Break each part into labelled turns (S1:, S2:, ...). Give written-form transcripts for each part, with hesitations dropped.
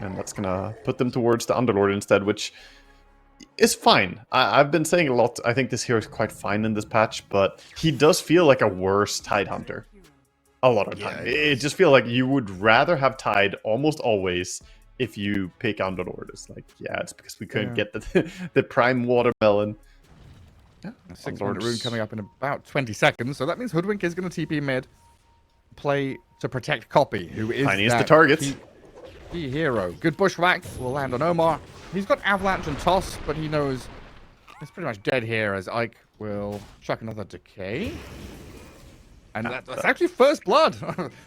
S1: And that's gonna put them towards the Underlord instead, which is fine. I've been saying a lot. I think this hero is quite fine in this patch, but he does feel like a worse Tide Hunter a lot of time. It just feels like you would rather have Tide almost always if you pick Underlord. It's like, yeah, it's because we couldn't get the prime watermelon.
S2: Yeah, a 6-minute rune coming up in about 20 seconds, so that means Hoodwink is going to TP mid, play to protect Copy, who is
S1: Tiniest the target.
S2: Key hero. Good bushwhack will land on Omar. He's got Avalanche and Toss, but he knows it's pretty much dead here as Ike will chuck another Decay. And that's actually first blood.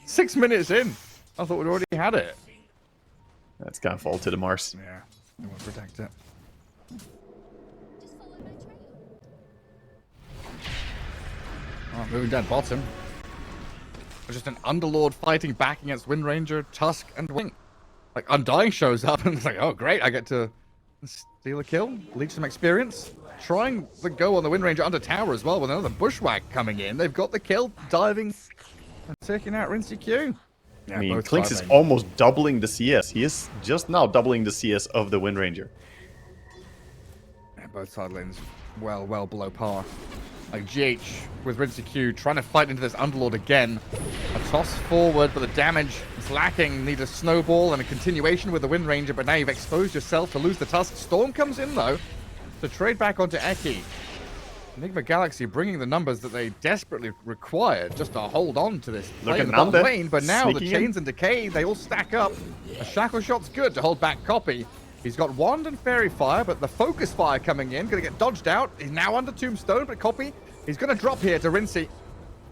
S2: 6 minutes in. I thought we'd already had it.
S1: That's gonna fall to the Mars.
S2: Yeah, they won't protect it. Oh, moving down bottom. There's just an Underlord fighting back against Wind Ranger, Tusk, and Wing. Like, Undying shows up and it's like, oh, great, I get to steal a kill, leech some experience. Trying the go on the Wind Ranger under tower as well with another bushwhack coming in. They've got the kill, diving, and taking out Rinsey Q.
S1: Yeah, I mean, Klinks is almost doubling the CS. He is just now doubling the CS of the Wind Ranger.
S2: Yeah, both side lanes well below par. Like GH with Rinsey Q trying to fight into this Underlord again. A toss forward, but the damage is lacking. Need a snowball and a continuation with the Wind Ranger, but now you've exposed yourself to lose the Tusk. Storm comes in though to trade back onto Eki. Nigma Galaxy bringing the numbers that they desperately required just to hold on to this play in the bottom lane, but now the chains and decay, they all stack up. A shackle shot's good to hold back Copy. He's got Wand and Fairy Fire, but the Focus Fire coming in, going to get dodged out. He's now under Tombstone, but Copy, he's going to drop here to Rinsey.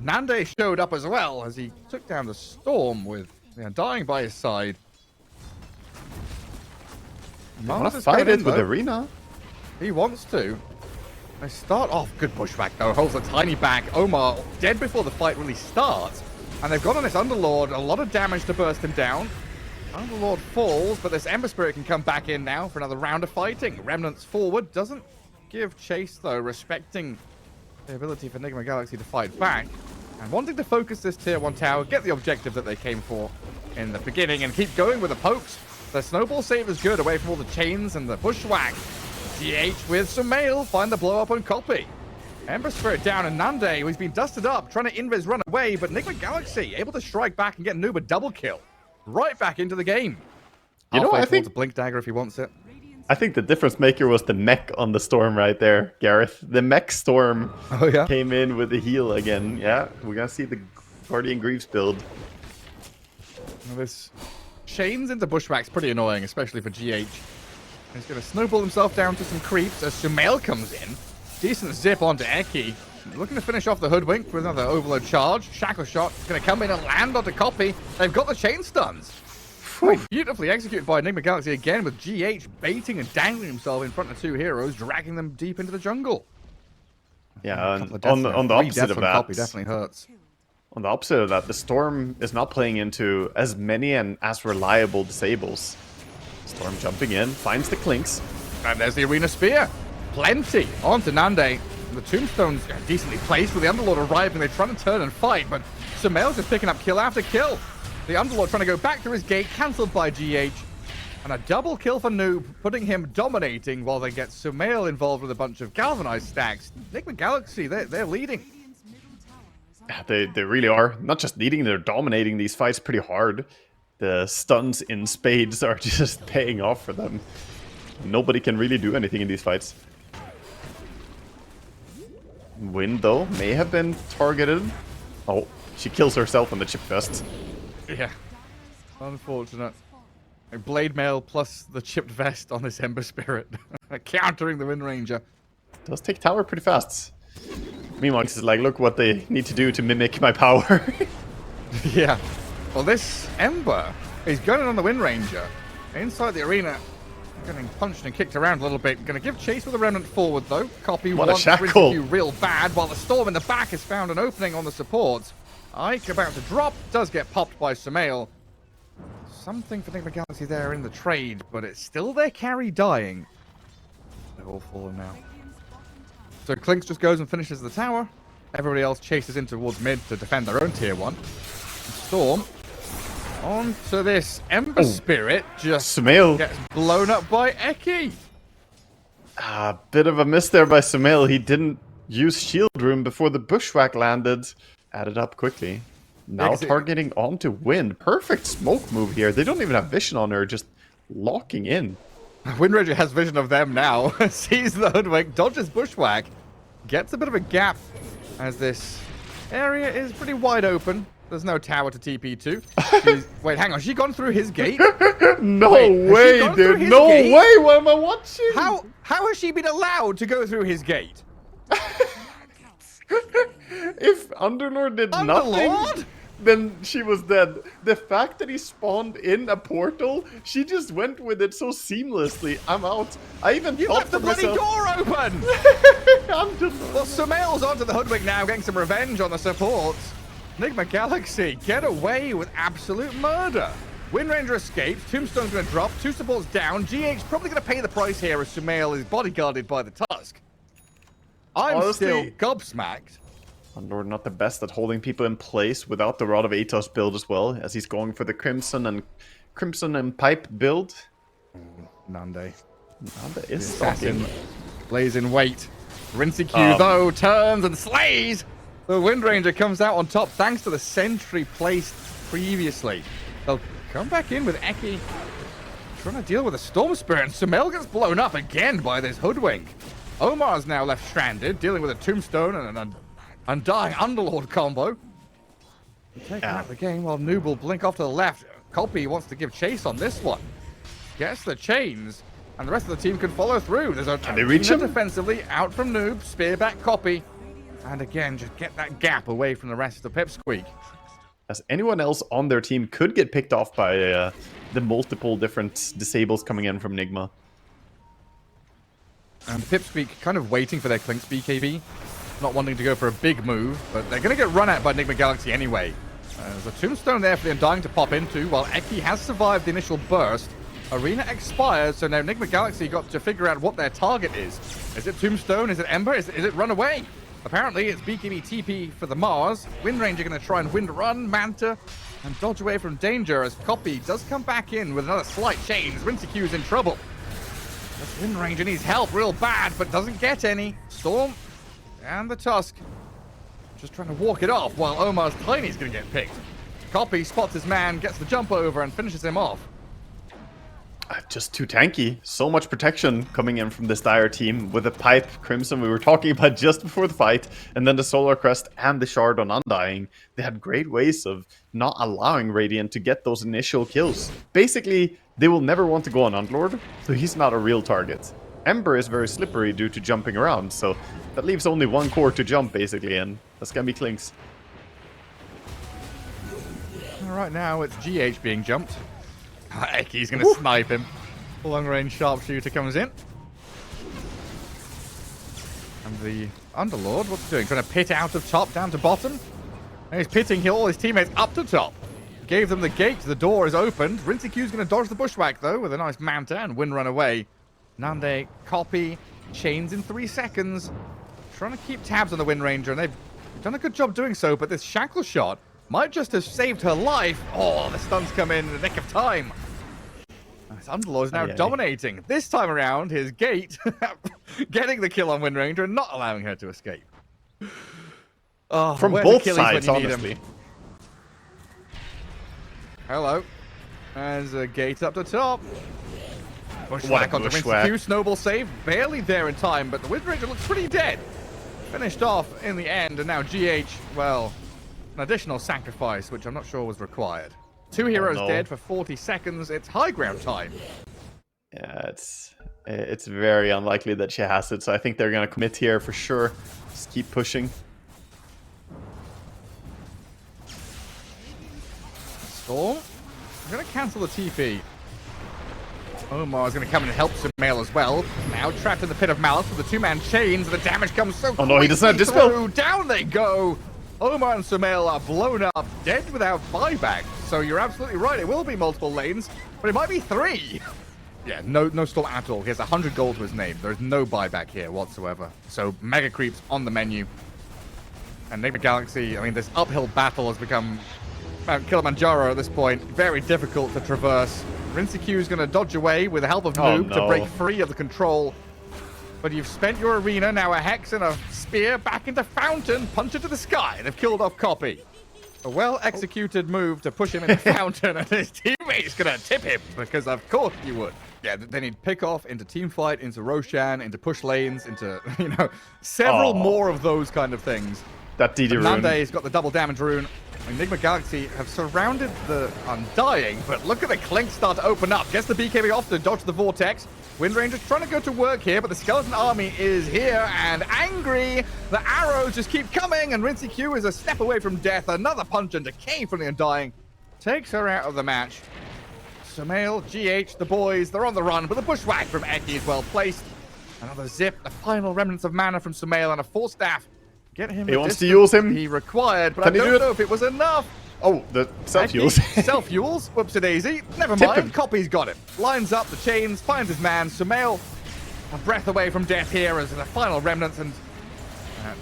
S2: Nande showed up as well as he took down the Storm with Dying by his side.
S1: Mars is fight it with Arena.
S2: He wants to. They start off, good bushwhack though, holds a tiny back. Omar dead before the fight really starts. And they've got on this Underlord, a lot of damage to burst him down. Underlord falls, but this Ember Spirit can come back in now for another round of fighting. Remnants forward, doesn't give chase though, respecting the ability for Nigma Galaxy to fight back. And wanting to focus this tier 1 tower, get the objective that they came for in the beginning, and keep going with the pokes. The snowball save is good, away from all the chains and the bushwhack. DH with some mail, find the blow up on Copy. Ember Spirit down, and Nande, who's been dusted up, trying to invis run away, but Nigma Galaxy able to strike back and get Noob a double kill. Right back into the game.
S1: You know, I think
S2: a Blink Dagger if he wants it.
S1: I think the difference maker was the mech on the Storm right there, Gareth. The mech Storm came in with the heal again. Yeah, we're gonna see the Guardian Greaves build.
S2: Well, this chains into bushwhack's pretty annoying, especially for GH. He's going to snowball himself down to some creeps as Sumail comes in. Decent zip onto Eki. Looking to finish off the Hoodwink with another Overload charge. Shackle shot is going to come in and land onto Copy. They've got the chain stuns. Beautifully executed by Nigma Galaxy again, with GH baiting and dangling himself in front of two heroes, dragging them deep into the jungle.
S1: Yeah, on the opposite of that,
S2: Copy definitely hurts.
S1: On the opposite of that, the Storm is not playing into as many and as reliable disables. Storm jumping in, finds the Klinks.
S2: And there's the Arena Spear. Plenty onto Nande. The Tombstone's decently placed with the Underlord arriving. They're trying to turn and fight, but Sumail's just picking up kill after kill. The Underlord trying to go back to his gate, cancelled by GH. And a double kill for Noob, putting him dominating while they get Sumail involved with a bunch of galvanized stacks. Nigma Galaxy, they're leading.
S1: They really are. Not just leading, they're dominating these fights pretty hard. The stuns in spades are just paying off for them. Nobody can really do anything in these fights. Wind, though, may have been targeted. Oh, she kills herself on the chip vest.
S2: Yeah, unfortunate. A blade mail plus the chipped vest on this Ember Spirit. Countering the Wind Ranger.
S1: Does take tower pretty fast. Meanwhile, it's like, look what they need to do to mimic my power.
S2: Yeah. Well, this Ember is gunning on the Wind Ranger. Inside the arena, getting punched and kicked around a little bit. Going to give chase with the Remnant forward, though. Copy
S1: what a shackle.
S2: Real bad, while the Storm in the back has found an opening on the supports. Ike about to drop, does get popped by Sumail. Something for Nigma Galaxy there in the trade, but it's still their carry dying. They're all fallen now. So Klinks just goes and finishes the tower. Everybody else chases in towards mid to defend their own tier 1. Storm On to this Ember Spirit, just
S1: Sumail.
S2: gets blown up by Eki.
S1: Bit of a miss there by Sumail. He didn't use shield room before the bushwhack landed. Added up quickly. Now targeting onto Wind. Perfect smoke move here. They don't even have vision on her, just locking in.
S2: Windranger has vision of them now. Sees the hoodwink, dodges bushwhack, gets a bit of a gap as this area is pretty wide open. There's no tower to TP to. Wait, hang on. She gone through his gate?
S1: No way, dude. No way. What am I watching?
S2: How has she been allowed to go through his gate?
S1: If Underlord did nothing, then she was dead. The fact that he spawned in a portal, she just went with it so seamlessly. I'm out. I even
S2: left the bloody door open. Well, Sumail's onto the hoodwink now, getting some revenge on the supports. Nigma Galaxy get away with absolute murder. Windranger escapes. Tombstone's going to drop. 2 supports down. GH probably going to pay the price here as Sumail is bodyguarded by the Tusk. I'm still gobsmacked.
S1: Underlord not the best at holding people in place without the Rod of Atos build as well, as he's going for the Crimson and Pipe build.
S2: Nande
S1: is
S2: assassin lays in wait. Rinsey though turns and slays. The Windranger comes out on top thanks to the sentry placed previously. They'll come back in with Eki trying to deal with a Storm Spirit, and Sumail gets blown up again by this hoodwink. Omar's now left stranded, dealing with a Tombstone and an Undying Underlord combo. Taking out the game while Noob will blink off to the left. Copy wants to give chase on this one. Gets the chains, and the rest of the team can follow through. There's a
S1: Can they reach him?
S2: Defensively out from Noob, spear back Copy. And again, just get that gap away from the rest of the PIPSQUEAK.
S1: As anyone else on their team could get picked off by the multiple different disables coming in from Nigma.
S2: And PIPSQUEAK kind of waiting for their Clinks BKB. Not wanting to go for a big move, but they're going to get run at by Nigma Galaxy anyway. There's a Tombstone there for the Undying to pop into, while Eki has survived the initial burst. Arena expires, so now Nigma Galaxy got to figure out what their target is. Is it Tombstone? Is it Ember? Is it Runaway? Apparently, it's BKB TP for the Mars. Windranger going to try and wind run Manta and dodge away from danger as Copy does come back in with another slight change. Rinsey's in trouble. This Windranger needs help real bad, but doesn't get any. Storm and the Tusk just trying to walk it off while Omar's Tiny's going to get picked. Copy spots his man, gets the jump over and finishes him off.
S1: Just too tanky. So much protection coming in from this dire team with the Pipe Crimson we were talking about just before the fight, and then the Solar Crest and the Shard on Undying. They had great ways of not allowing Radiant to get those initial kills. Basically, they will never want to go on Underlord, so he's not a real target. Ember is very slippery due to jumping around, so that leaves only one core to jump, basically, and that's gonna be Clinks.
S2: Right now, it's GH being jumped. Eki's going to snipe him. Long-range sharpshooter comes in. And the Underlord, what's he doing? Trying to pit out of top down to bottom. And he's pitting all his teammates up to top. Gave them the gate. The door is opened. Rinsey's going to dodge the bushwhack, though, with a nice Manta and wind run away. Nande, Copy, chains in 3 seconds. Trying to keep tabs on the Windranger, and they've done a good job doing so, but this shackle shot might just have saved her life. Oh, the stuns come in the nick of time. This Underlord is now dominating. This time around, his gate getting the kill on Windranger and not allowing her to escape. Oh,
S1: from both sides, honestly.
S2: Hello. There's a gate up the top. Bushwhack onto Rinsey. Snowball save. Barely there in time, but the Windranger looks pretty dead. Finished off in the end, and now GH, well, an additional sacrifice, which I'm not sure was required. 2 heroes dead for 40 seconds. It's high ground time.
S1: Yeah, it's very unlikely that she has it, so I think they're going to commit here for sure. Just keep pushing.
S2: Storm. I'm going to cancel the TP. Omar is going to come in and help Sumail as well. Now trapped in the pit of malice with the 2-man chains. The damage comes so quickly.
S1: Oh no, he doesn't have dispel.
S2: Down they go. Omar and Sumail are blown up, dead without buyback. So you're absolutely right, it will be multiple lanes, but it might be 3. Yeah, no stall at all. He has 100 gold to his name. There is no buyback here whatsoever. So mega creeps on the menu. And Nigma Galaxy, I mean, this uphill battle has become Mount Kilimanjaro at this point. Very difficult to traverse. Rinseq is going to dodge away with the help of Noob to break free of the control. But you've spent your arena, now a Hex and a Spear back into Fountain, punch into the sky. They've killed off Copy. A well-executed move to push him into Fountain, and his teammate's going to tip him, because of course you would. Yeah, they need pick off into Teamfight, into Roshan, into push lanes, into, several more of those kind of things.
S1: That DD rune.
S2: Nande's got the double damage rune. Nigma Galaxy have surrounded the Undying, but look at the Clink start to open up. Gets the BKB off to dodge the Vortex. Wind Ranger's trying to go to work here, but the Skeleton Army is here and angry. The arrows just keep coming, and Rinseq is a step away from death. Another punch and decay from the Undying takes her out of the match. Sumail, GH, the boys, they're on the run, but the bushwhack from Eki is well placed. Another zip, the final remnants of mana from Sumail, and a Force Staff. Get him.
S1: He wants to use him.
S2: He required, but I don't know if it was enough.
S1: Oh, the self-heals.
S2: Self-heals. Whoops-a-daisy. Never mind. Copy's got it. Lines up the chains, finds his man. Sumail, a breath away from death here as the final remnants, and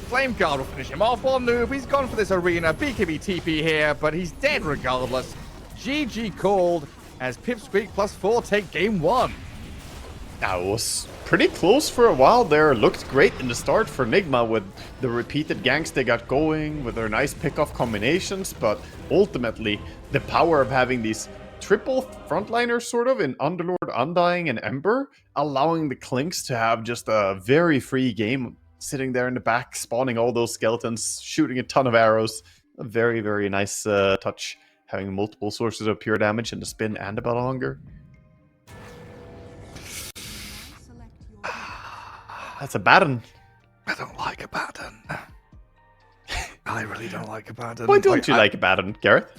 S2: Flame Guard will finish him off. While Noob, he's gone for this arena. BKB TP here, but he's dead regardless. GG called as PIPSQUEAK+4 take game 1.
S1: That was pretty close for a while there. Looked great in the start for Nigma with the repeated ganks they got going, with their nice pick-off combinations, but ultimately the power of having these triple frontliners sort of in Underlord, Undying, and Ember, allowing the Clinks to have just a very free game, sitting there in the back, spawning all those skeletons, shooting a ton of arrows. A very, very nice touch, having multiple sources of pure damage in the spin and the battle hunger. That's a bad one.
S2: I don't like a bad one. I really don't like a bad one.
S1: Why don't you like a bad one, Gareth?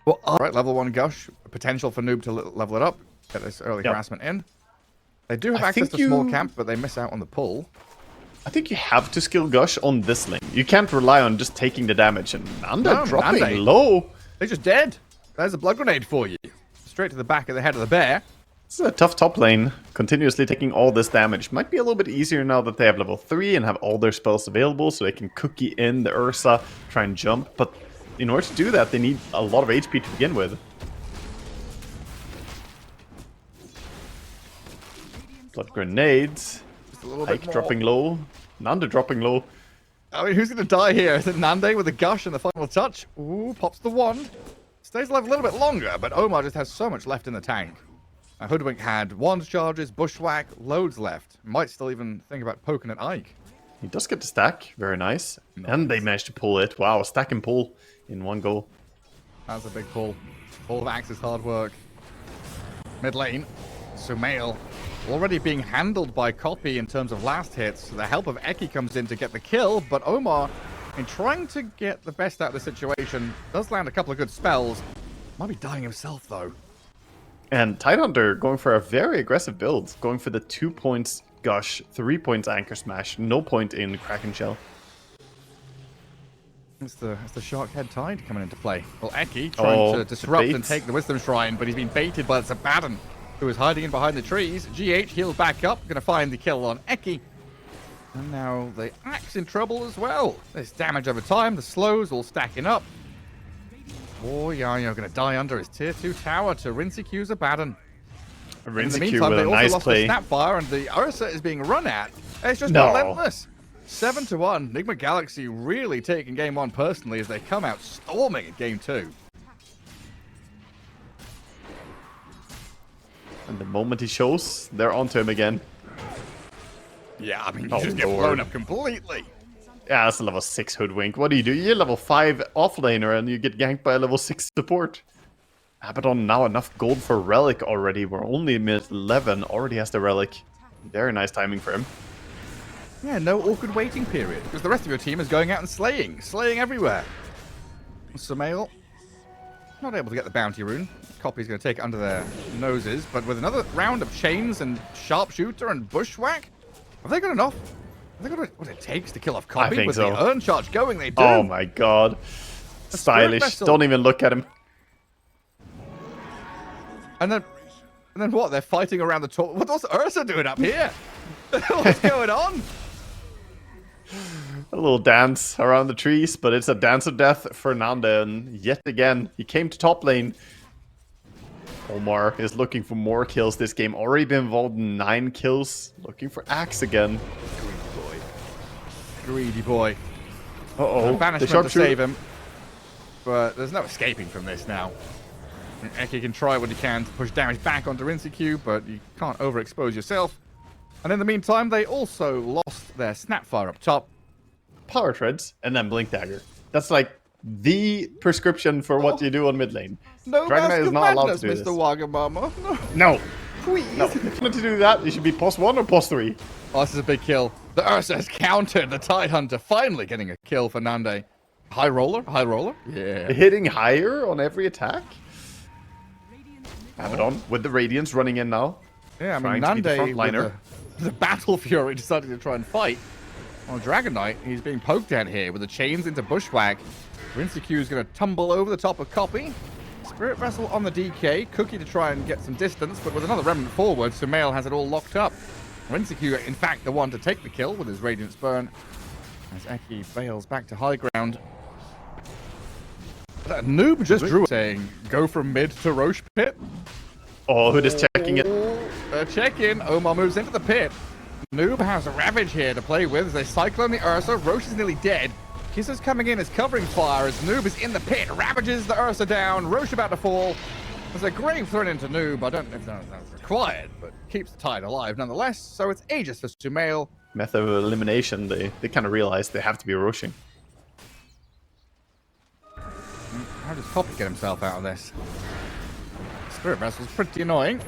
S2: Well, alright, level 1 Gush. Potential for Noob to level it up. Get this early harassment in. They do have access to small camp, but they miss out on the pull.
S1: I think you have to skill Gush on this lane. You can't rely on just taking the damage. And Nanda dropping low.
S2: They're just dead. There's a blood grenade for you. Straight to the back of the head of the bear.
S1: This is a tough top lane, continuously taking all this damage. Might be a little bit easier now that they have level 3 and have all their spells available, so they can cookie in the Ursa, try and jump. But in order to do that, they need a lot of HP to begin with. Blood grenades. Ike dropping low. Nanda dropping low.
S2: I mean, who's going to die here? Is it Nande with the Gush and the final touch? Ooh, pops the wand. Stays alive a little bit longer, but Omar just has so much left in the tank. Hoodwink had wand charges, bushwhack, loads left. Might still even think about poking at Ike.
S1: He does get the stack. Very nice. And they managed to pull it. Wow, stack and pull in one go.
S2: That's a big pull. All of Axe's hard work. Mid lane, Sumail already being handled by Copy in terms of last hits. The help of Eki comes in to get the kill, but Omar, in trying to get the best out of the situation, does land a couple of good spells. Might be dying himself, though.
S1: And Tidehunter going for a very aggressive build, going for the 2 points Gush, 3 points Anchor Smash, no point in Kraken Shell.
S2: It's the Shark Head Tide coming into play. Well, Eki trying to disrupt and take the Wisdom Shrine, but he's been baited by the Zabadan, who is hiding in behind the trees. GH heals back up, going to find the kill on Eki. And now the Axe in trouble as well. There's damage over time, the slows all stacking up. Oh, Yayo going to die under his tier 2 tower to Rinseq's Abaddon. In the meantime, they also lost the Snapfire, and the Ursa is being run at. It's just relentless. 7-1. Nigma Galaxy really taking game 1 personally as they come out storming in game 2.
S1: And the moment he shows, they're onto him again.
S2: Yeah, I mean, you just get blown up completely.
S1: Yeah, that's a level 6 Hoodwink. What do? You're level 5 offlaner and you get ganked by a level 6 support. Abaddon now enough gold for Relic already. We're only minute 11, already has the Relic. Very nice timing for him.
S2: Yeah, no awkward waiting period, because the rest of your team is going out and slaying. Slaying everywhere. Sumail, not able to get the bounty rune. Copy's going to take it under their noses, but with another round of chains and sharpshooter and bushwhack, have they got enough? Have they got what it takes to kill off Copy?
S1: I think
S2: with
S1: so.
S2: the urn charge going, they do.
S1: Oh my god. Stylish. Don't even look at him.
S2: And then what? They're fighting around the top. What's Ursa doing up here? What's going on?
S1: A little dance around the trees, but it's a dance of death for Nanda, and yet again, he came to top lane. Omar is looking for more kills this game. Already been involved in 9 kills. Looking for Axe again.
S2: Greedy boy. Greedy boy.
S1: Uh-oh.
S2: Banishment to save him. But there's no escaping from this now. Eki can try what he can to push damage back onto Rinseq, but you can't overexpose yourself. And in the meantime, they also lost their Snapfire up top.
S1: Power Treads, and then Blink Dagger. That's like the prescription for what you do on mid lane.
S2: No,
S1: Dragonite is not allowed to do
S2: Mr.
S1: this.
S2: Wagamama.
S1: No.
S2: Please.
S1: No. If you want to do that, you should be +1 or +3.
S2: Oh, this is a big kill. The Ursa has countered the Tidehunter, finally getting a kill for Nande. High roller? High roller? Yeah.
S1: Hitting higher on every attack. Abaddon with the Radiance running in now.
S2: Yeah, I mean,
S1: Trying to be the
S2: Nande,
S1: frontliner.
S2: with the Battle Fury, decided to try and fight. On Dragonite, he's being poked at here with the chains into Bushwhack. Rinseq is going to tumble over the top of Copy. Spirit Vessel on the DK. Cookie to try and get some distance, but with another Remnant forward, Sumail has it all locked up. Rinseq, in fact, the one to take the kill with his Radiance Burn. As Eki bails back to high ground. That noob just drew saying, go from mid to Roche pit.
S1: Oh, Hood is checking it.
S2: Check in. Omar moves into the pit. Noob has a Ravage here to play with. They cyclone the Ursa. Roche is nearly dead. Kisses coming in as covering fire as Noob is in the pit. Ravages the Ursa down. Roche about to fall. There's a grave thrown into Noob. I don't know if that's required, but keeps the Tide alive nonetheless. So it's Aegis for Sumail.
S1: Method of elimination, they kind of realize they have to be rushing.
S2: How does Copy get himself out of this? Spirit Vessel's pretty annoying.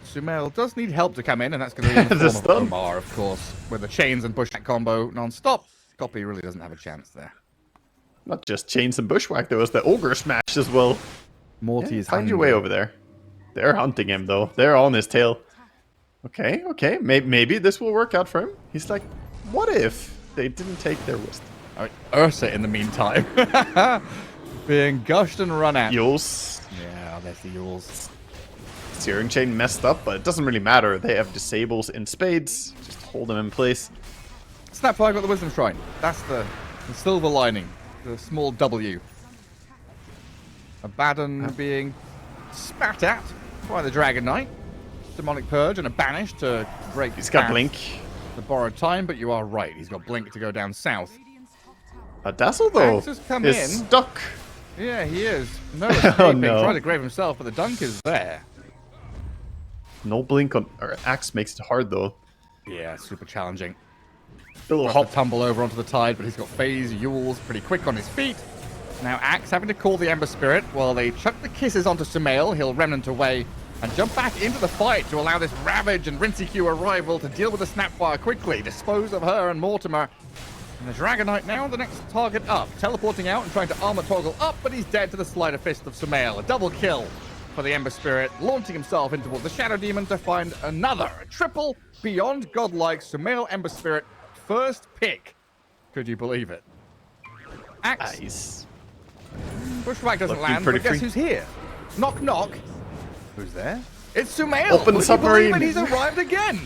S2: Sumail does need help to come in, and that's going to be in the form of Omar, of course. With the chains and bushwhack combo non-stop, Copy really doesn't have a chance there.
S1: Not just chains and bushwhack, there was the ogre smash as well.
S2: Morty is
S1: find your way over there. They're hunting him though. They're on his tail. Okay, okay. Maybe this will work out for him. He's like, what if they didn't take their wrist?
S2: All right, Ursa in the meantime. Being gushed and run at.
S1: Yules.
S2: Yeah, there's the Yules.
S1: Searing Chain messed up, but it doesn't really matter. They have disables in spades. Just hold them in place.
S2: Snapfire got the Wisdom Shrine. That's the silver lining. The small W. Abaddon being spat at by the Dragon Knight. Demonic Purge and a Banish to break.
S1: He's got Blink.
S2: The borrowed time, but you are right. He's got Blink to go down south.
S1: A Dazzle, though,
S2: Axe has come
S1: is
S2: in.
S1: stuck.
S2: Yeah, he is. No escaping.
S1: Oh, no.
S2: Tried to grave himself, but the dunk is there.
S1: No Blink on... Or Axe makes it hard, though.
S2: Yeah, super challenging.
S1: A little
S2: Got
S1: hop.
S2: to tumble over onto the Tide, but he's got Phase, Yules pretty quick on his feet. Now Axe having to call the Ember Spirit while they chuck the kisses onto Sumail. He'll Remnant away and jump back into the fight to allow this Ravage and Rinseq arrival to deal with the Snapfire quickly, dispose of her and Mortimer. And the Dragon Knight now the next target up, teleporting out and trying to armor toggle up, but he's dead to the Sleight of Fist of Sumail. A double kill for the Ember Spirit, launching himself into the Shadow Demon to find another triple beyond godlike Sumail Ember Spirit first pick. Could you believe it? Axe.
S1: Nice.
S2: Bushwhack doesn't
S1: Looking
S2: land,
S1: pretty
S2: but guess
S1: free.
S2: who's here? Knock, knock. Who's there? It's Sumail.
S1: Open
S2: Would
S1: submarine.
S2: you believe it? He's arrived again.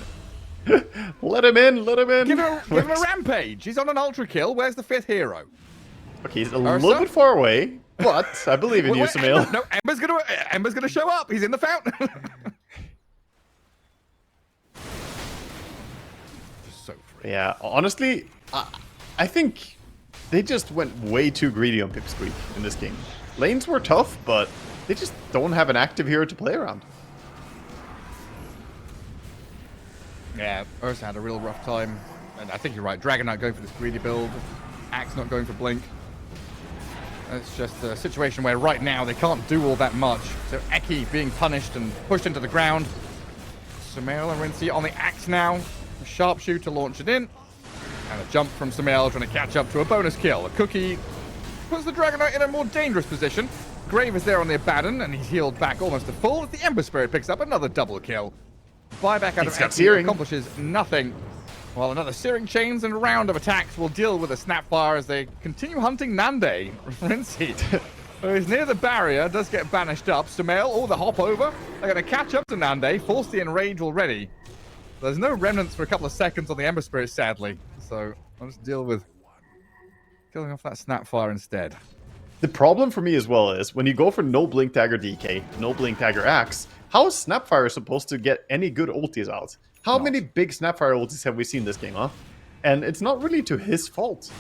S1: Let him in, let him in.
S2: Give him a rampage. He's on an ultra kill. Where's the fifth hero?
S1: Okay, he's a
S2: Ursa?
S1: little bit far away, but I believe in you,
S2: Wait,
S1: Sumail.
S2: No, Ember's gonna show up. He's in the fountain. Just so free.
S1: Yeah, honestly, I think they just went way too greedy on PIPSQUEAK in this game. Lanes were tough, but they just don't have an active hero to play around.
S2: Yeah, Ursa had a real rough time. And I think you're right. Dragon Knight going for this greedy build. Axe not going for Blink. It's just a situation where right now they can't do all that much. So Eki being punished and pushed into the ground. Sumail and Rinseq on the Axe now. A sharpshoot to launch it in. And a jump from Sumail trying to catch up to a bonus kill. A Cookie puts the Dragon Knight in a more dangerous position. Grave is there on the Abaddon, and he's healed back almost to full as the Ember Spirit picks up another double kill. Buyback out of Eki accomplishes nothing. While another Searing Chains and a round of attacks will deal with a Snapfire as they continue hunting Nande. Rinseq, who is near the barrier, does get banished up. Sumail, the hop over. They're going to catch up to Nande, force the enrage already. There's no remnants for a couple of seconds on the Ember Spirit, sadly. So I'll just deal with killing off that Snapfire instead.
S1: The problem for me as well is when you go for no Blink Dagger DK, no Blink Dagger Axe, how is Snapfire supposed to get any good ultis out? How many big Snapfire ultis have we seen this game, huh? And it's not really to his fault.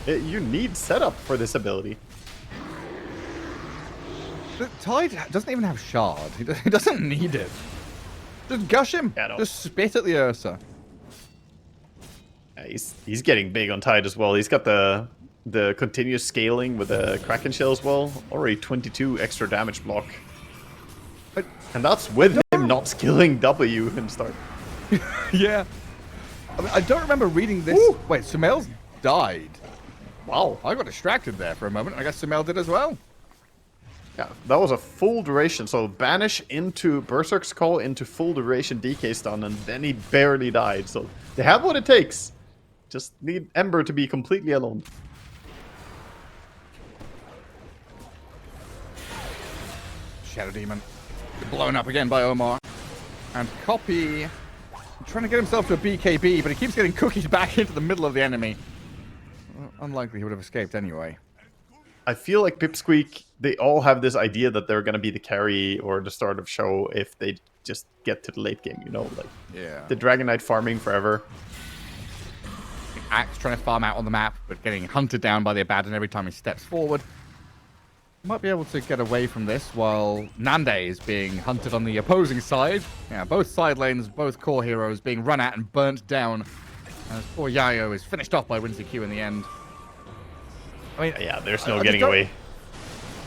S1: You need setup for this ability.
S2: The Tide doesn't even have Shard. He doesn't need it. Just gush him.
S1: Yeah, no.
S2: Just spit at the Ursa.
S1: Yeah, he's getting big on Tide as well. He's got the continuous scaling with the Kraken Shell as well. Already 22 extra damage block. And that's with him not skilling W in the start.
S2: Yeah. I mean, I don't remember reading this.
S1: Ooh.
S2: Wait, Sumail's died.
S1: Wow.
S2: I got distracted there for a moment. I guess Sumail did as well.
S1: Yeah, that was a full duration. So banish into Berserk's Call into full duration DK stun, and then he barely died. So they have what it takes. Just need Ember to be completely alone.
S2: Shadow Demon blown up again by Omar. And Copy trying to get himself to a BKB, but he keeps getting cookied back into the middle of the enemy. Well, unlikely he would have escaped anyway.
S1: I feel like PIPSQUEAK, they all have this idea that they're going to be the carry or the start of show if they just get to the late game, you know? Like,
S2: yeah.
S1: The Dragon Knight farming forever.
S2: Axe trying to farm out on the map, but getting hunted down by the Abaddon every time he steps forward. Might be able to get away from this while Nande is being hunted on the opposing side. Yeah, both side lanes, both core heroes being run at and burnt down. As poor Yayo is finished off by WinCQ in the end. I mean,
S1: yeah, there's no getting away.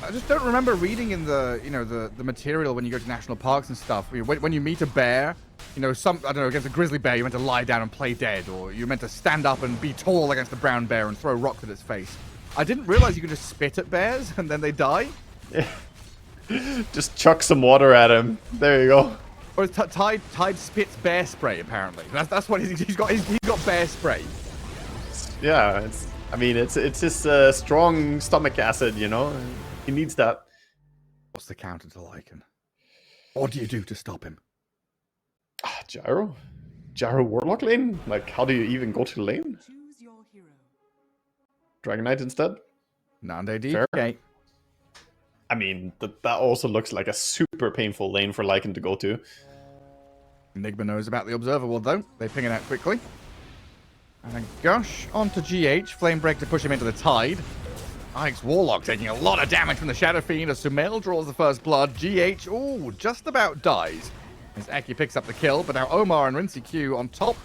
S2: I just don't remember reading in the, you know, the material when you go to national parks and stuff. When you meet a bear, you know, I don't know, against a grizzly bear, you're meant to lie down and play dead, or you're meant to stand up and be tall against a brown bear and throw rocks at its face. I didn't realize you could just spit at bears and then they die.
S1: Just chuck some water at him. There you go.
S2: Or Tide spits bear spray, apparently. That's what he's got. He's got bear spray.
S1: Yeah, it's his strong stomach acid, you know? He needs that.
S2: What's the counter to Lycan? What do you do to stop him?
S1: Gyro? Gyro Warlock lane? Like, how do you even go to the lane?
S3: Choose your hero.
S1: Dragon Knight instead?
S2: Nande
S1: Fair.
S2: DK.
S1: I mean, that also looks like a super painful lane for Lycan to go to.
S2: Nigma knows about the Observer Ward, though. They ping it out quickly. And a gush onto GH. Flame Break to push him into the Tide. Ike's Warlock taking a lot of damage from the Shadow Fiend as Sumail draws the first blood. GH, ooh, just about dies. As Eki picks up the kill, but now Omar and WinCQ on top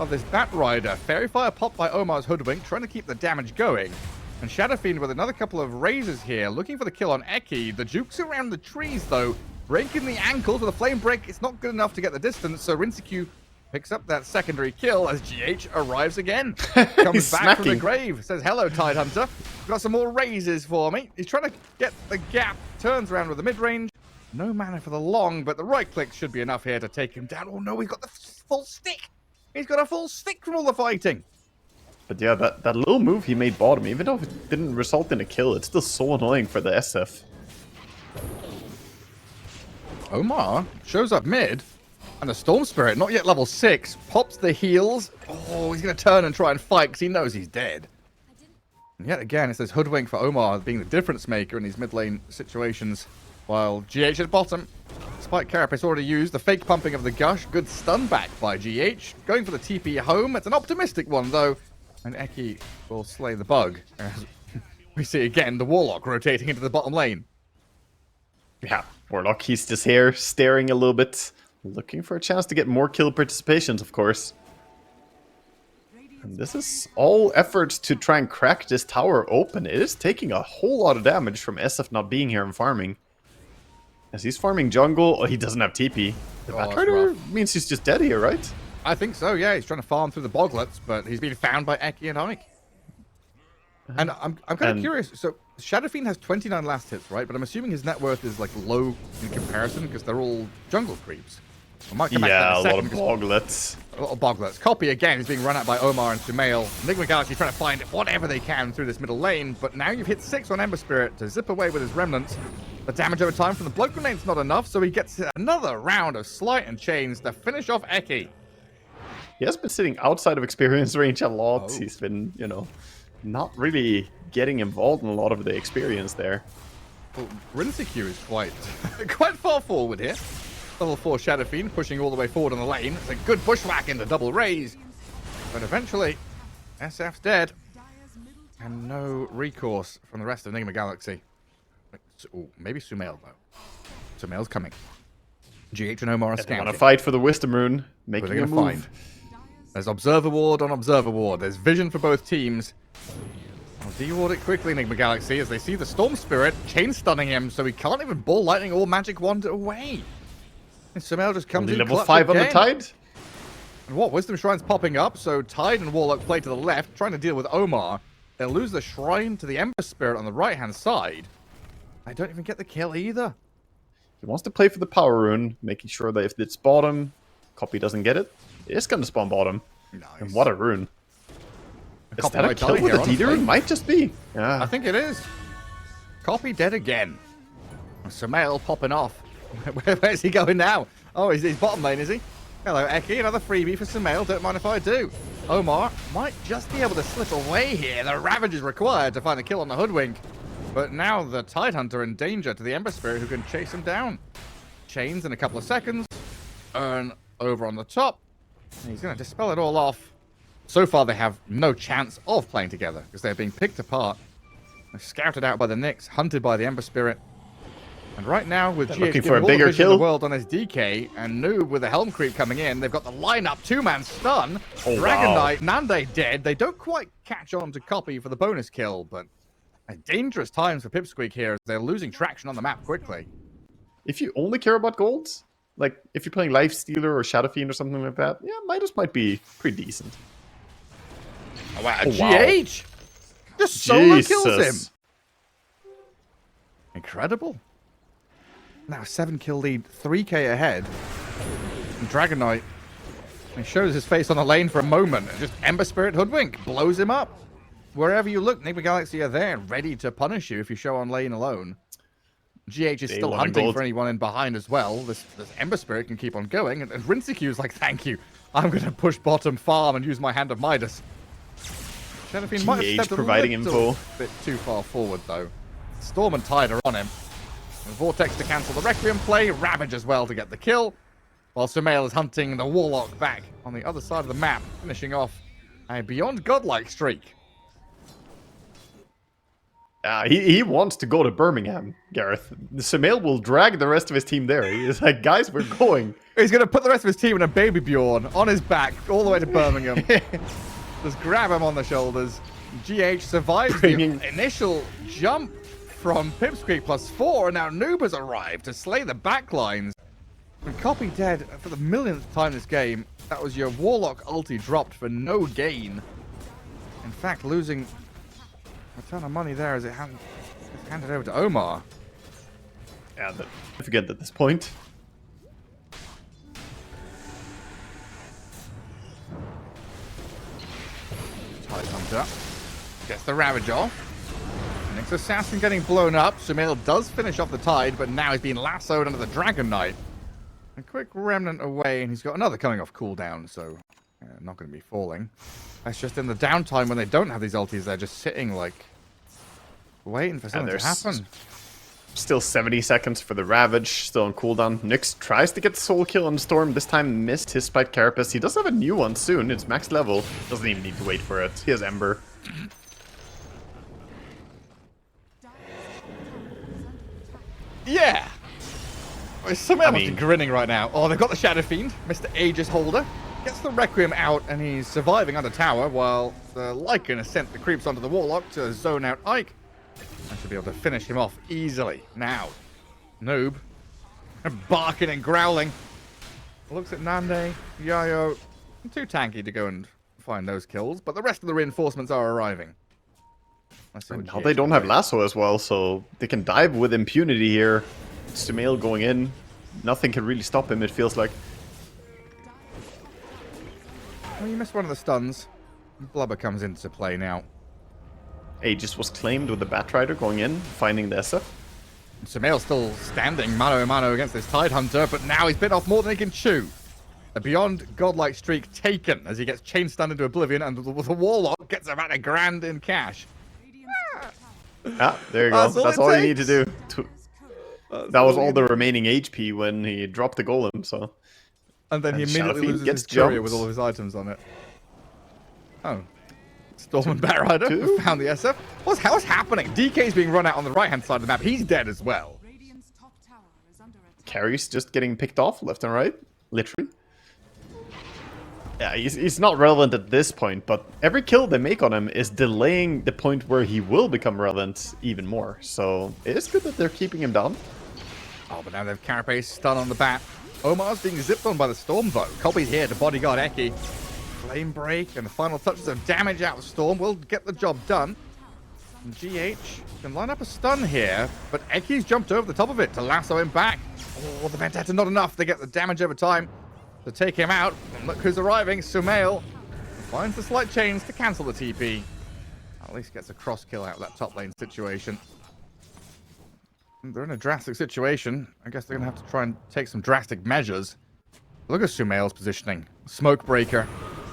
S2: of this Bat Rider. Fairy Fire popped by Omar's Hoodwink, trying to keep the damage going. And Shadow Fiend with another couple of razors here, looking for the kill on Eki. The Juke's around the trees, though, breaking the ankles with a Flame Break. It's not good enough to get the distance, so WinCQ picks up that secondary kill as GH arrives again. Comes back from the grave, says, hello, Tide Hunter. Got some more razors for me. He's trying to get the gap, turns around with the mid-range. No mana for the long, but the right click should be enough here to take him down. Oh no, he's got the full stick. He's got a full stick from all the fighting.
S1: But yeah, that little move he made bottom, even though it didn't result in a kill, it's still so annoying for the SF.
S2: Omar shows up mid, and the Storm Spirit, not yet level 6, pops the heals. Oh, he's going to turn and try and fight because he knows he's dead. And yet again, it's this Hoodwink for Omar being the difference maker in these mid lane situations. While GH at bottom, Spike Carapace already used the fake pumping of the Gush. Good stun back by GH. Going for the TP home. It's an optimistic one, though. And Eki will slay the bug. As we see again the Warlock rotating into the bottom lane.
S1: Yeah, Warlock, he's just here, staring a little bit. Looking for a chance to get more kill participations, of course. And this is all efforts to try and crack this tower open. It is taking a whole lot of damage from SF not being here and farming. As he's farming jungle, oh, he doesn't have TP. The Batrider means he's just dead here, right?
S2: I think so, yeah. He's trying to farm through the boglets, but he's been found by Eki and Ike. And I'm kind of curious. So Shadow Fiend has 29 last hits, right? But I'm assuming his net worth is like low in comparison because they're all jungle creeps. I might come back to that in a
S1: lot of
S2: second,
S1: boglets.
S2: A lot of boglets. Copy again is being run out by Omar and Sumail. Nigma Galaxy trying to find whatever they can through this middle lane, but now you've hit 6 on Ember Spirit to zip away with his remnants. The damage over time from the blood grenade's not enough, so he gets another round of Sleight and Chains to finish off Eki.
S1: He has been sitting outside of experience range a lot.
S2: Oh.
S1: He's been, you know, not really getting involved in a lot of the experience there.
S2: Well, Rinseku is quite far forward here. Level 4 Shadow Fiend pushing all the way forward on the lane. It's a good bushwhack in the double raise. But eventually, SF's dead. And no recourse from the rest of Nigma Galaxy. Ooh, maybe Sumail, though. Sumail's coming. GH and Omar are
S1: They
S2: scouting.
S1: want to fight for the Wisdom Rune,
S2: Who are
S1: making
S2: they
S1: a
S2: going to
S1: move.
S2: find? There's Observer Ward on Observer Ward. There's vision for both teams. I'll de-ward it quickly, Nigma Galaxy, as they see the Storm Spirit chain stunning him, so he can't even ball lightning or magic wand away. And Sumail just comes
S1: Only
S2: in
S1: level
S2: clutch
S1: 5 on the
S2: again.
S1: Tide.
S2: And what? Wisdom Shrine's popping up, so Tide and Warlock play to the left, trying to deal with Omar. They'll lose the Shrine to the Ember Spirit on the right-hand side. I don't even get the kill either.
S1: He wants to play for the Power Rune, making sure that if it's bottom, Copy doesn't get it. It is going to spawn bottom.
S2: Nice.
S1: And what a rune. Is
S2: Copy
S1: that a
S2: might
S1: kill
S2: die
S1: with
S2: here,
S1: a DD
S2: honestly.
S1: rune? Might just be.
S2: I
S1: Yeah.
S2: think it is. Copy dead again. Sumail popping off. Where's he going now? Oh, he's bottom lane, is he? Hello, Eki. Another freebie for Sumail. Don't mind if I do. Omar might just be able to slip away here. The Ravage is required to find a kill on the Hoodwink. But now the Tidehunter in danger to the Ember Spirit who can chase him down. Chains in a couple of seconds. Earn over on the top. And he's going to dispel it all off. So far, they have no chance of playing together because they're being picked apart. They're scouted out by the Nyx, hunted by the Ember Spirit. And right now, with GH
S1: looking
S2: giving
S1: for a
S2: all the
S1: bigger
S2: vision in
S1: kill.
S2: the world on his DK, and Noob with the Helm Creep coming in, they've got the lineup, two-man stun.
S1: Oh,
S2: Dragon
S1: wow.
S2: Knight, Nande dead. They don't quite catch on to Copy for the bonus kill, but dangerous times for Pipsqueak here as they're losing traction on the map quickly.
S1: If you only care about golds, like if you're playing Lifestealer or Shadow Fiend or something like that, yeah, Midas might be pretty decent.
S2: Oh, wow,
S1: Oh, wow.
S2: GH just solo kills him.
S1: Jesus.
S2: Incredible. Now 7-kill lead, 3k ahead. And Dragon Knight, he shows his face on the lane for a moment, and just Ember Spirit Hoodwink blows him up. Wherever you look, Nigma Galaxy are there, ready to punish you if you show on lane alone. GH is
S1: They
S2: still
S1: want a
S2: hunting
S1: gold.
S2: for anyone in behind as well. This Ember Spirit can keep on going, and Rinseku is like, thank you. I'm going to push bottom farm and use my Hand of Midas. Shadow Fiend might have
S1: GH
S2: stepped a
S1: providing
S2: little
S1: info.
S2: bit too far forward, though. Storm and Tide are on him. Vortex to cancel the Requiem play, Ravage as well to get the kill, while Sumail is hunting the Warlock back on the other side of the map, finishing off a beyond godlike streak.
S1: He wants to go to Birmingham, Gareth. Sumail will drag the rest of his team there. He's like, guys, we're going.
S2: He's going to put the rest of his team in a baby Bjorn on his back all the way to Birmingham. Just grab him on the shoulders. GH survives
S1: Bringing-
S2: the initial jump from PIPSQUEAK+4, and now Noob has arrived to slay the backlines. And Copy dead for the millionth time this game. That was your Warlock ulti dropped for no gain. In fact, losing a ton of money there as it's handed over to Omar.
S1: Yeah, but I forget at this point.
S2: Tidehunter gets the Ravage off. Next Assassin getting blown up. Sumail does finish off the Tide, but now he's being lassoed under the Dragon Knight. A quick remnant away, and he's got another coming off cooldown, so not going to be falling. That's just in the downtime when they don't have these ultis, they're just sitting like waiting for something to
S1: there's
S2: happen.
S1: Still 70 seconds for the Ravage, still on cooldown. Nyx tries to get the soul kill on Storm, this time missed his Spite Carapace. He does have a new one soon, it's max level. Doesn't even need to wait for it. He has Ember.
S2: Yeah! Sumail must be
S1: mean-
S2: grinning right now. Oh, they've got the Shadow Fiend, Mr. Aegis Holder. Gets the Requiem out, and he's surviving under tower, while the Lycan has sent the creeps onto the Warlock to zone out Ike. I should be able to finish him off easily. Now, Noob, barking and growling. Looks at Nande, Yayo. Too tanky to go and find those kills, but the rest of the reinforcements are arriving. Let's see what
S1: Now
S2: GH
S1: they don't
S2: can
S1: have
S2: do.
S1: lasso as well, so they can dive with impunity here. Sumail going in. Nothing can really stop him, it feels like.
S2: Oh, you missed one of the stuns. Blubber comes into play now.
S1: Aegis was claimed with the Batrider going in, finding the SF.
S2: Sumail's still standing mano a mano against this Tidehunter, but now he's bit off more than he can chew. A beyond godlike streak taken as he gets chain stunned into oblivion, and the Warlock gets about $1,000 in cash.
S1: Ah, there you go. That's all you need to do. That was all the
S2: need.
S1: remaining HP when he dropped the golem, so...
S2: And then he immediately
S1: Shadowfiend
S2: loses
S1: gets
S2: his courier
S1: jumped.
S2: with all of his items on it. Oh. Storm and Batrider found the SF. What's happening? DK's being run out on the right-hand side of the map. He's dead as well.
S1: Carries just getting picked off left and right, literally. Yeah, he's not relevant at this point, but every kill they make on him is delaying the point where he will become relevant even more. So it is good that they're keeping him down.
S2: Oh, but now they have Carapace stun on the bat. Omar's being zipped on by the Storm, though. Copy's here to bodyguard Eki. Flame break and the final touches of damage out of Storm will get the job done. And GH can line up a stun here, but Eki's jumped over the top of it to lasso him back. Oh, the Vendetta not enough. They get the damage over time to take him out. And look who's arriving. Sumail finds the slight chains to cancel the TP. At least gets a cross kill out of that top lane situation. They're in a drastic situation. I guess they're going to have to try and take some drastic measures. Look at Sumail's positioning. Smoke breaker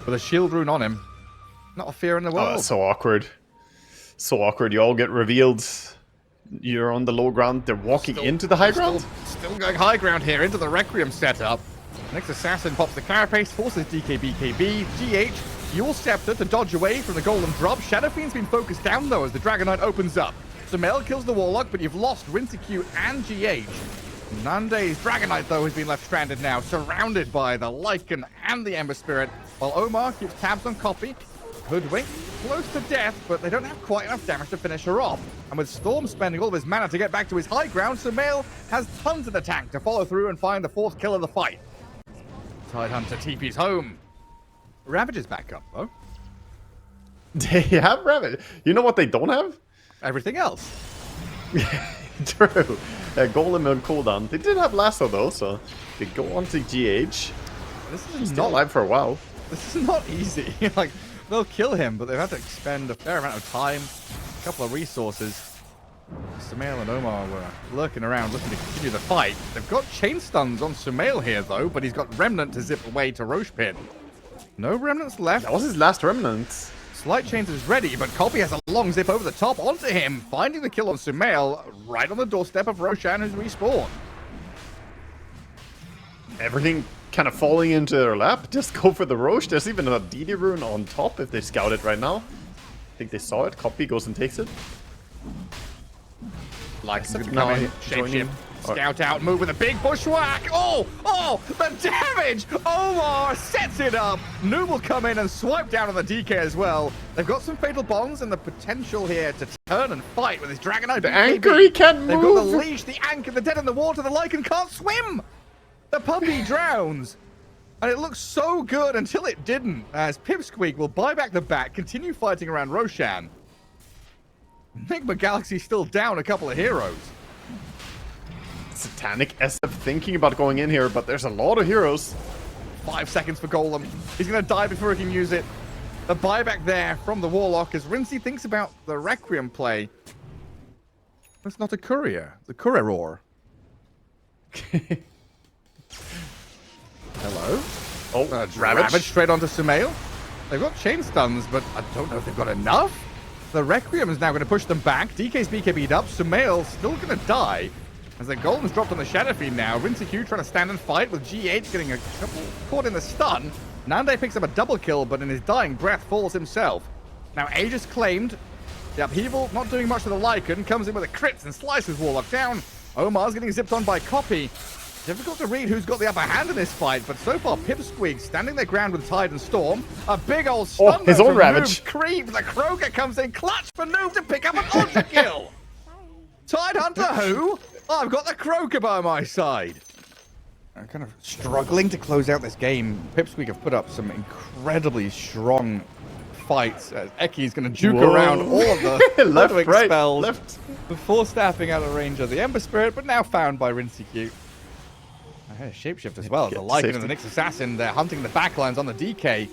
S2: with a shield rune on him. Not a fear in the world.
S1: Oh, that's so awkward. So awkward. You all get revealed. You're on the low ground. They're walking into the high ground.
S2: Still going high ground here into the Requiem setup. Next assassin pops the Carapace, forces DKBKB. GH, Yule Scepter to dodge away from the golden drop. Shadowfiend's been focused down though as the Dragon Knight opens up. Sumail kills the Warlock, but you've lost Rinseq and GH. Nande's Dragon Knight, though, has been left stranded now, surrounded by the Lycan and the Ember Spirit, while Omar keeps tabs on Copy. Hoodwink, close to death, but they don't have quite enough damage to finish her off. And with Storm spending all of his mana to get back to his high ground, Sumail has tons in the tank to follow through and find the fourth kill of the fight. Tidehunter TP's home. Ravage is back up, though.
S1: They have Ravage. You know what they don't have?
S2: Everything else.
S1: True. Golem on cooldown. They did have Lasso though, so they go on to GH.
S2: This is
S1: He's still alive for a while.
S2: This is not easy. Like, they'll kill him, but they've had to expend a fair amount of time, a couple of resources. Sumail and Omar were lurking around looking to continue the fight. They've got chain stuns on Sumail here though, but he's got Remnant to zip away to Roche Pit. No Remnants left.
S1: That was his last Remnant.
S2: Slight Chains is ready, but Copy has a long zip over the top onto him, finding the kill on Sumail right on the doorstep of Roshan, who's respawned.
S1: Everything kind of falling into their lap. Just go for the Roche. There's even a DD rune on top if they scout it right now. I think they saw it. Copy goes and takes it.
S2: Like some good come in, shapeshift, scout out, move with a big bushwhack. Oh, the damage! Omar sets it up. Noob will come in and swipe down on the DK as well. They've got some fatal bonds and the potential here to turn and fight with his Dragon Knight.
S1: The anchor, he can't move.
S2: They've got the leash, the anchor, the dead in the water. The Lycan can't swim. The puppy drowns. And it looks so good until it didn't, as PIPSQUEAK will buy back the bat, continue fighting around Roshan. Nigma Galaxy's still down a couple of heroes.
S1: Satanic SF thinking about going in here, but there's a lot of heroes.
S2: 5 seconds for Golem. He's going to die before he can use it. The buyback there from the Warlock as Rinsey thinks about the Requiem play. That's not a courier. The courier. Hello?
S1: Oh,
S2: Ravage straight onto Sumail. They've got chain stuns, but I don't know if they've got enough. The Requiem is now going to push them back. DK's BKB'd up. Sumail still going to die. As the Golem's dropped on the Shadowfiend now. Rinseq trying to stand and fight with GH getting a couple caught in the stun. Nande picks up a double kill, but in his dying breath falls himself. Now Aegis claimed. The upheaval not doing much to the Lycan. Comes in with a crit and slices Warlock down. Omar's getting zipped on by Copy. Difficult to read who's got the upper hand in this fight, but so far PIPSQUEAK standing their ground with Tide and Storm. A big old stun
S1: his own Ravage.
S2: Creep, the Kroger comes in clutch for Noob to pick up an ultra kill. Tidehunter who? I've got the Croaker by my side. I'm kind of struggling to close out this game. PIPSQUEAK have put up some incredibly strong fights. Eki's going to juke around all of the
S1: left, right,
S2: spells
S1: left.
S2: before staffing out of range of the Ember Spirit, but now found by Rinseq. Shapeshift as well. The Lycan and the Nyx Assassin, they're hunting the backlines on the DK.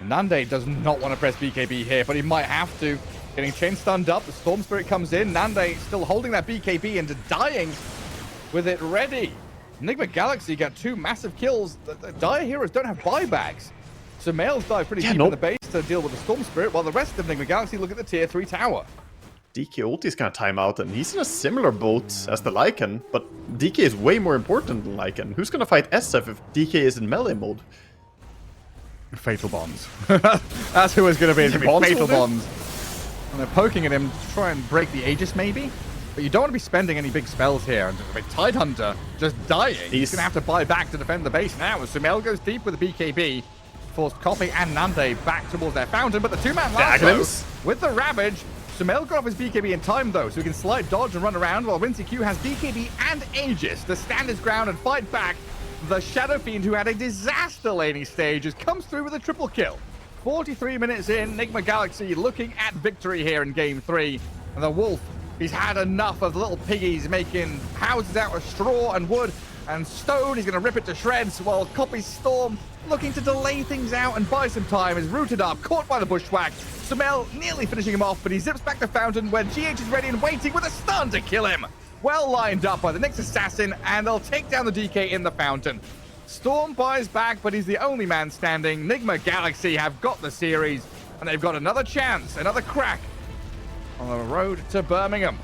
S2: Nande does not want to press BKB here, but he might have to. Getting chain stunned up, the Storm Spirit comes in. Nande still holding that BKB and dying with it ready. Nigma Galaxy got 2 massive kills. The Dire Heroes don't have buybacks. So Males dive pretty deep in the base to deal with the Storm Spirit, while the rest of Nigma Galaxy look at the tier 3 tower.
S1: DK ulti is gonna time out, and he's in a similar boat as the Lycan, but DK is way more important than Lycan. Who's gonna fight SF if DK is in melee mode?
S2: Fatal Bonds. That's who it's going to be. It's going to be Fatal Bonds. And they're poking at him to try and break the Aegis, maybe. But you don't want to be spending any big spells here. And with Tidehunter just dying, he's going to have to buy back to defend the base now. As Sumail goes deep with the BKB, forced Koppy and Nande back towards their fountain. But the 2-man lasso with the Ravage. Sumail got off his BKB in time, though, so he can slide, dodge, and run around, while WinCQ has BKB and Aegis to stand his ground and fight back. The Shadow Fiend, who had a disaster laning stage, just comes through with a triple kill. 43 minutes in, Nigma Galaxy looking at victory here in Game 3. And the Wolf, he's had enough of the little piggies making houses out of straw and wood and stone. He's going to rip it to shreds, while Koppy's Storm, looking to delay things out and buy some time, is rooted up, caught by the bushwhack. Sumail nearly finishing him off, but he zips back to Fountain, where GH is ready and waiting with a stun to kill him. Well lined up by the next assassin, and they'll take down the DK in the Fountain. Storm buys back, but he's the only man standing. Nigma Galaxy have got the series, and they've got another chance, another crack on the road to Birmingham.